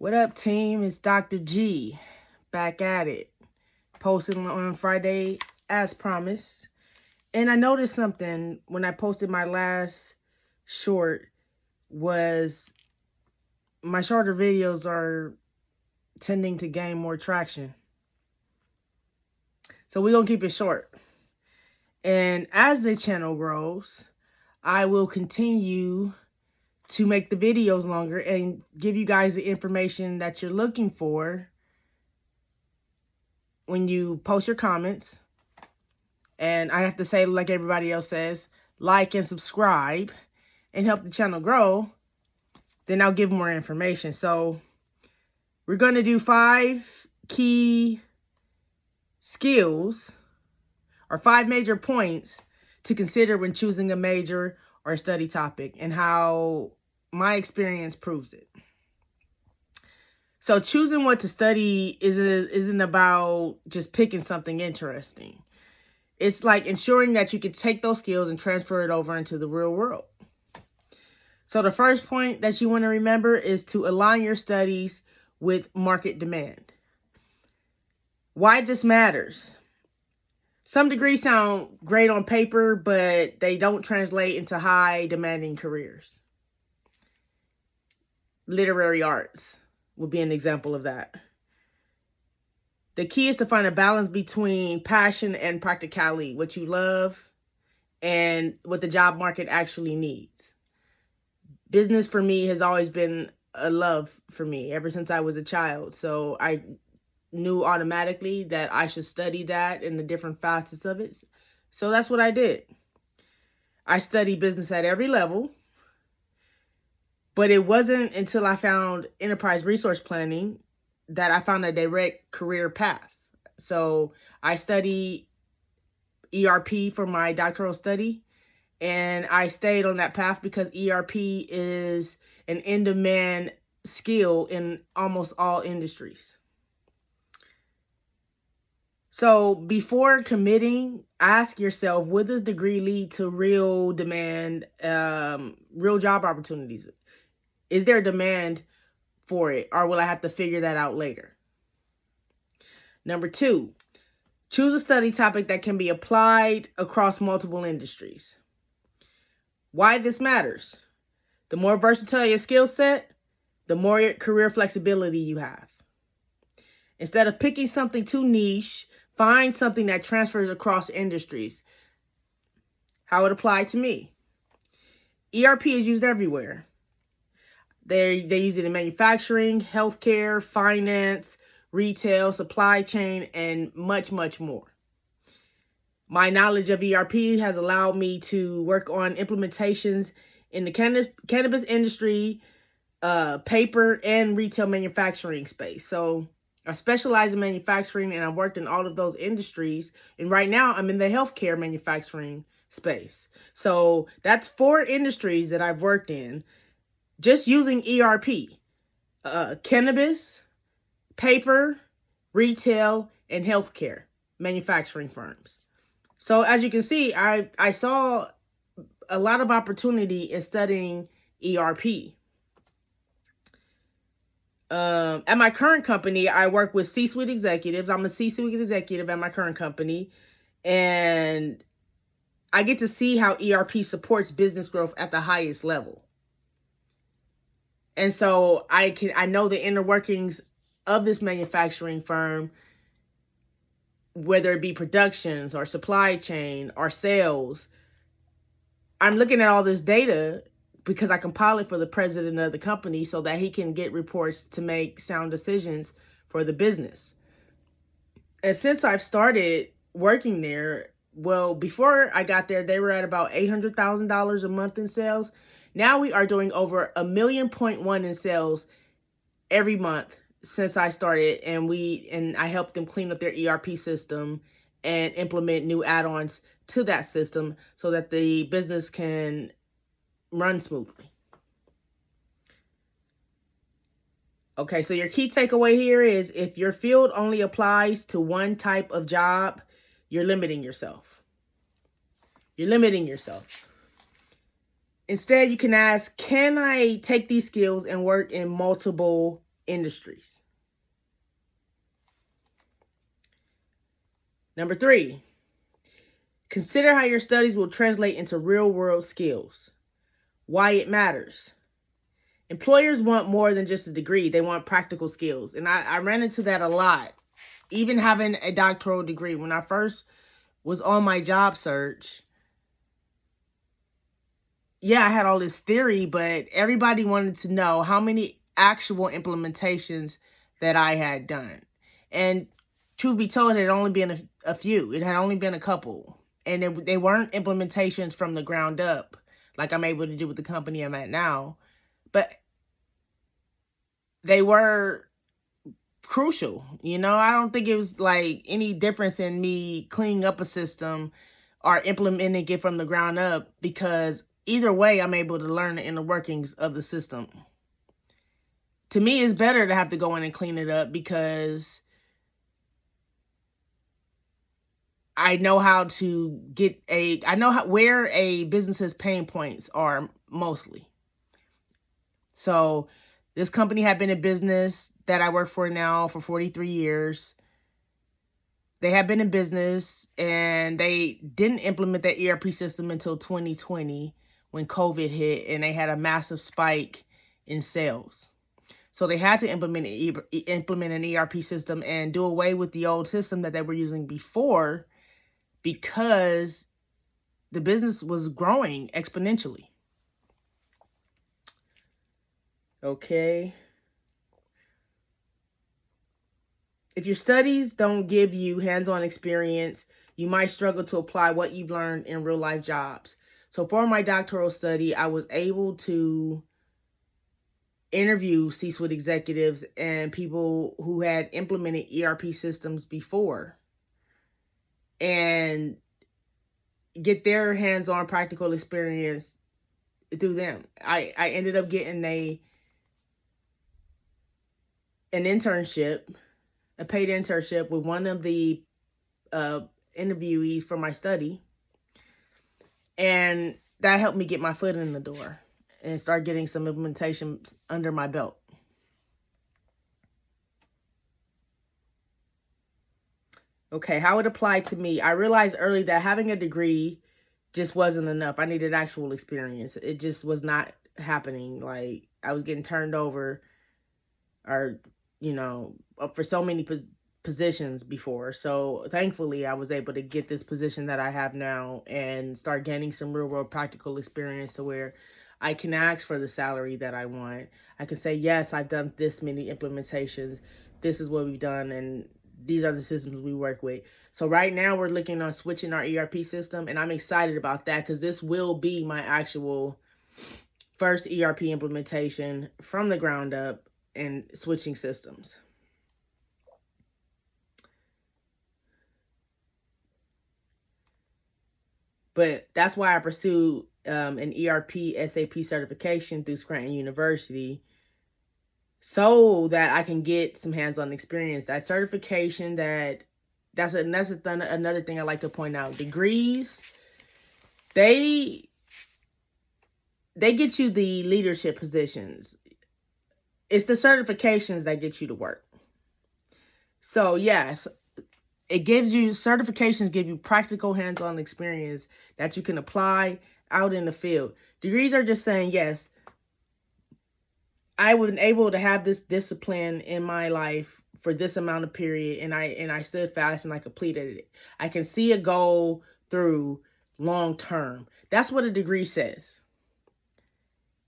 What up, team? It's Dr. G back at it. Posted on Friday as promised. And I noticed something when I posted my last short was my shorter videos are tending to gain more traction. So we're going to keep it short. And as the channel grows, I will continue to make the videos longer and give you guys the information that you're looking for when you post your comments. And I have to say, like everybody else says, like and subscribe and help the channel grow. Then I'll give more information. So we're going to do 5 key skills or 5 major points to consider when choosing a major or study topic and how my experience proves it. So choosing what to study isn't about just picking something interesting. It's like ensuring that you can take those skills and transfer it over into the real world. So the first point that you want to remember is to align your studies with market demand. Why this matters. Some degrees sound great on paper, but they don't translate into high demanding careers. Literary arts would be an example of that. The key is to find a balance between passion and practicality, what you love and what the job market actually needs. Business for me has always been a love for me ever since I was a child. So I knew automatically that I should study that and the different facets of it. So that's what I did. I studied business at every level. But it wasn't until I found enterprise resource planning that I found a direct career path. So I studied ERP for my doctoral study, and I stayed on that path because ERP is an in-demand skill in almost all industries. So before committing, ask yourself, would this degree lead to real demand, real job opportunities? Is there a demand for it, or will I have to figure that out later? Number 2, choose a study topic that can be applied across multiple industries. Why this matters? The more versatile your skill set, the more career flexibility you have. Instead of picking something too niche, find something that transfers across industries. How it applied to me. ERP is used everywhere. They use it in manufacturing, healthcare, finance, retail, supply chain, and much, much more. My knowledge of ERP has allowed me to work on implementations in the cannabis industry, paper, and retail manufacturing space. So I specialize in manufacturing, and I've worked in all of those industries. And right now, I'm in the healthcare manufacturing space. So that's 4 industries that I've worked in. Just using ERP, cannabis, paper, retail, and healthcare manufacturing firms. So as you can see, I saw a lot of opportunity in studying ERP. At my current company, I work with C-suite executives. I'm a C-suite executive at my current company, and I get to see how ERP supports business growth at the highest level. And so I know the inner workings of this manufacturing firm, whether it be productions or supply chain or sales. I'm looking at all this data because I compile it for the president of the company so that he can get reports to make sound decisions for the business. And since I've started working there, well, before I got there, they were at about $800,000 a month in sales. Now we are doing over $1.1 million in sales every month since I started, and I helped them clean up their ERP system and implement new add-ons to that system so that the business can run smoothly. Okay, so your key takeaway here is if your field only applies to one type of job, you're limiting yourself. You're limiting yourself. Instead, you can ask, can I take these skills and work in multiple industries. Number 3, consider how your studies will translate into real-world skills. Why it matters. Employers want more than just a degree. They want practical skills. And I ran into that a lot. Even having a doctoral degree. When I first was on my job search, yeah, I had all this theory, but everybody wanted to know how many actual implementations that I had done. And truth be told, it had only been a few. It had only been a couple. And they weren't implementations from the ground up, like I'm able to do with the company I'm at now. But they were crucial. I don't think it was like any difference in me cleaning up a system or implementing it from the ground up, because either way, I'm able to learn the inner workings of the system. To me, it's better to have to go in and clean it up because I know how to where a business's pain points are mostly. So this company had been in business that I work for now for 43 years. They had been in business and they didn't implement that ERP system until 2020 when COVID hit and they had a massive spike in sales. So they had to implement an ERP system and do away with the old system that they were using before because the business was growing exponentially. Okay. If your studies don't give you hands-on experience, you might struggle to apply what you've learned in real-life jobs. So for my doctoral study, I was able to interview C-suite executives and people who had implemented ERP systems before and get their hands-on practical experience through them. I ended up getting an internship, a paid internship with one of the interviewees for my study. And that helped me get my foot in the door and start getting some implementation under my belt. Okay, how it applied to me. I realized early that having a degree just wasn't enough. I needed actual experience. It just was not happening. Like, I was getting turned over or, for so many positions before. So thankfully, I was able to get this position that I have now and start gaining some real world practical experience to where I can ask for the salary that I want. I can say, yes, I've done this many implementations. This is what we've done. And these are the systems we work with. So right now we're looking on switching our ERP system. And I'm excited about that because this will be my actual first ERP implementation from the ground up and switching systems. But that's why I pursued an ERP SAP certification through Scranton University so that I can get some hands-on experience. That certification, that's another thing I like to point out. Degrees, they get you the leadership positions. It's the certifications that get you to work. So yes, certifications give you practical hands-on experience that you can apply out in the field. Degrees are just saying, yes, I was able to have this discipline in my life for this amount of period, and I stood fast and I completed it. I can see a goal through long term. That's what a degree says.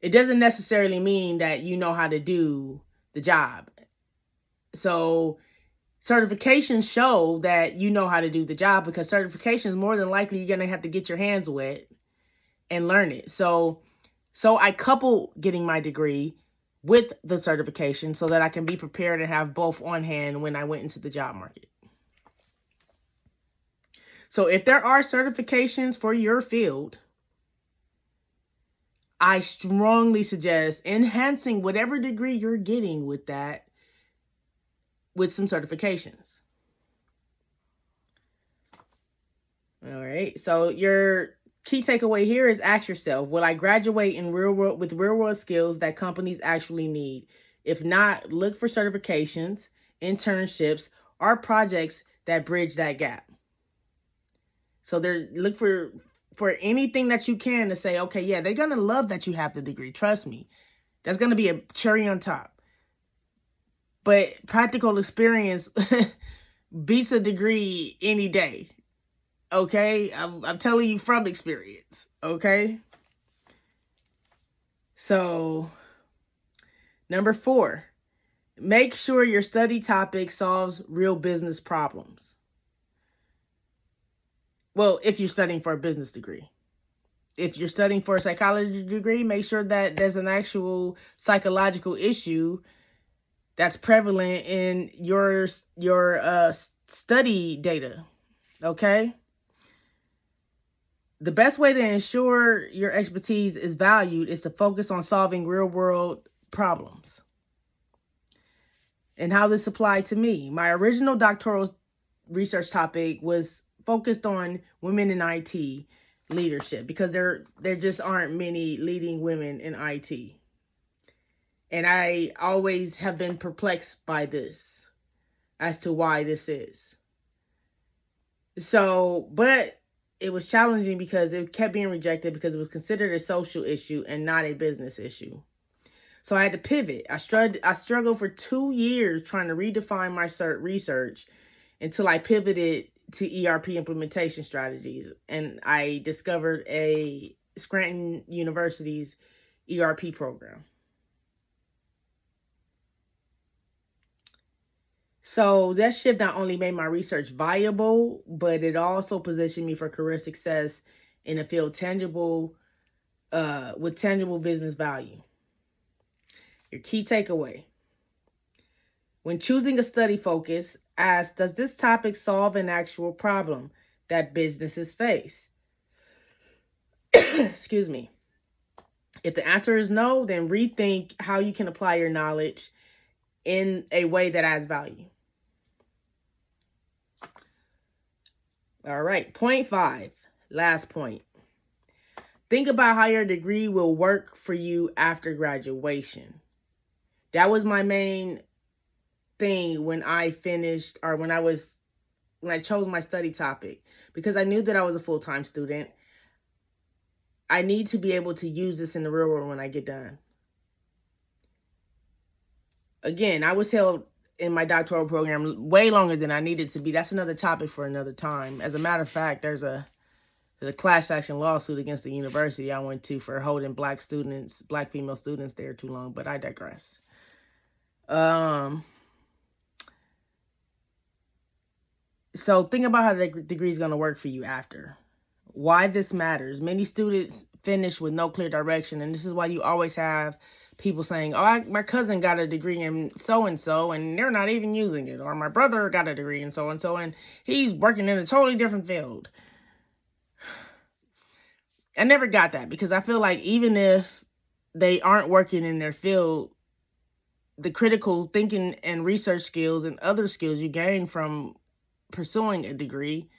It doesn't necessarily mean that you know how to do the job. So certifications show that you know how to do the job, because certifications, more than likely, you're going to have to get your hands wet and learn it. So I couple getting my degree with the certification so that I can be prepared and have both on hand when I went into the job market. So if there are certifications for your field, I strongly suggest enhancing whatever degree you're getting with that with some certifications. All right. So your key takeaway here is ask yourself, will I graduate in with real world skills that companies actually need? If not, look for certifications, internships, or projects that bridge that gap. So look for anything that you can to say, okay, yeah, they're gonna love that you have the degree. Trust me. That's gonna be a cherry on top. But practical experience beats a degree any day. Okay? I'm telling you from experience. Okay? So, number 4, make sure your study topic solves real business problems. Well, if you're studying for a business degree. If you're studying for a psychology degree, make sure that there's an actual psychological issue that's prevalent in your study data. Okay? The best way to ensure your expertise is valued is to focus on solving real-world problems. And how this applied to me. My original doctoral research topic was focused on women in IT leadership because there just aren't many leading women in IT. And I always have been perplexed by this as to why this is. So, but it was challenging because it kept being rejected because it was considered a social issue and not a business issue. So I had to pivot. I struggled for 2 years trying to redefine my research until I pivoted to ERP implementation strategies. And I discovered a Scranton University's ERP program. So that shift not only made my research viable, but it also positioned me for career success in a field with tangible business value. Your key takeaway. When choosing a study focus, ask, does this topic solve an actual problem that businesses face? Excuse me. If the answer is no, then rethink how you can apply your knowledge in a way that adds value. All right, point 5, last point. Think about how your degree will work for you after graduation. That was my main thing when I finished, or when I chose my study topic, because I knew that I was a full-time student. I need to be able to use this in the real world when I get done. Again, I was held in my doctoral program way longer than I needed to be. That's another topic for another time. As a matter of fact, there's a class action lawsuit against the university I went to for holding black female students there too long, but I digress. So think about how the degree is going to work for you after. Why this matters. Many students finish with no clear direction, and this is why you always have people saying, oh, my cousin got a degree in so-and-so, and they're not even using it. Or my brother got a degree in so-and-so, and he's working in a totally different field. I never got that, because I feel like even if they aren't working in their field, the critical thinking and research skills and other skills you gain from pursuing a degree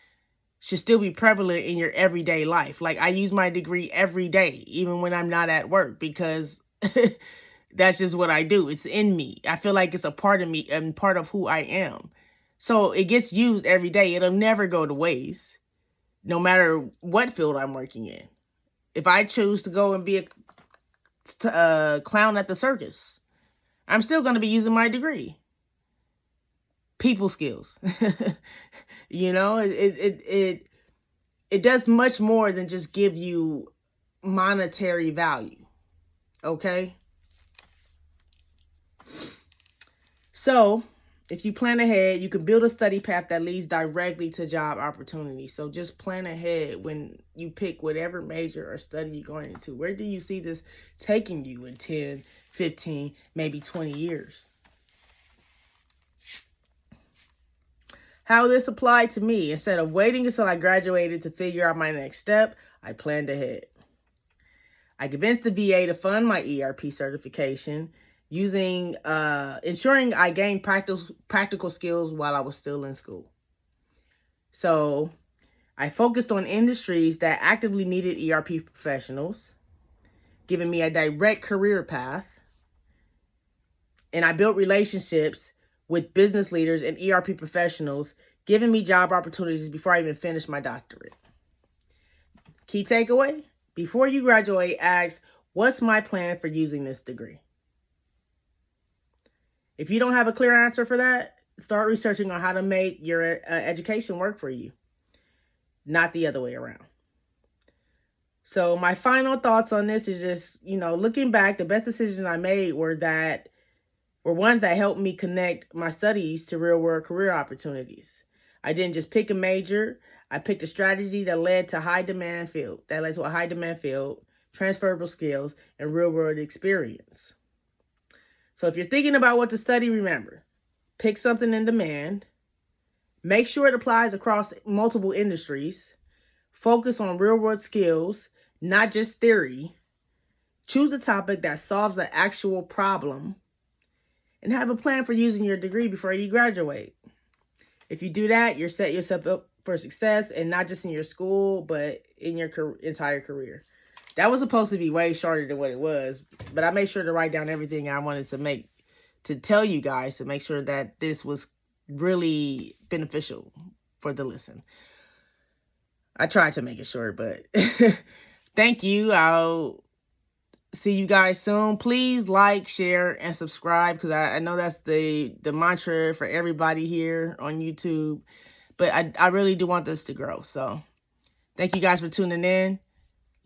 should still be prevalent in your everyday life. Like, I use my degree every day, even when I'm not at work, because that's just what I do. It's in me. I feel like it's a part of me and part of who I am. So it gets used every day. It'll never go to waste, no matter what field I'm working in. If I choose to go and be a clown at the circus, I'm still going to be using my degree. People skills. You know, it does much more than just give you monetary value. Okay? So, if you plan ahead, you can build a study path that leads directly to job opportunities. So just plan ahead when you pick whatever major or study you're going into. Where do you see this taking you in 10, 15, maybe 20 years? How this applied to me. Instead of waiting until I graduated to figure out my next step, I planned ahead. I convinced the VA to fund my ERP certification, ensuring I gained practical skills while I was still in school. So I focused on industries that actively needed ERP professionals, giving me a direct career path. and I built relationships with business leaders and ERP professionals, giving me job opportunities before I even finished my doctorate. Key takeaway: before you graduate, ask, what's my plan for using this degree? If you don't have a clear answer for that, start researching on how to make your education work for you, not the other way around. So my final thoughts on this is just, looking back, the best decisions I made were ones that helped me connect my studies to real world career opportunities. I didn't just pick a major. I picked a strategy that led to a high demand field, transferable skills, and real world experience. So if you're thinking about what to study, remember, pick something in demand, make sure it applies across multiple industries, focus on real world skills, not just theory, choose a topic that solves an actual problem, and have a plan for using your degree before you graduate. If you do that, you're set yourself up for success, and not just in your school, but in your entire career. That was supposed to be way shorter than what it was, but I made sure to write down everything I wanted to tell you guys to make sure that this was really beneficial for the listen. I tried to make it short, but thank you. I'll see you guys soon. Please like, share, and subscribe, because I know that's the mantra for everybody here on YouTube. But I really do want this to grow. So thank you guys for tuning in.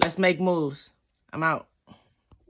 Let's make moves. I'm out.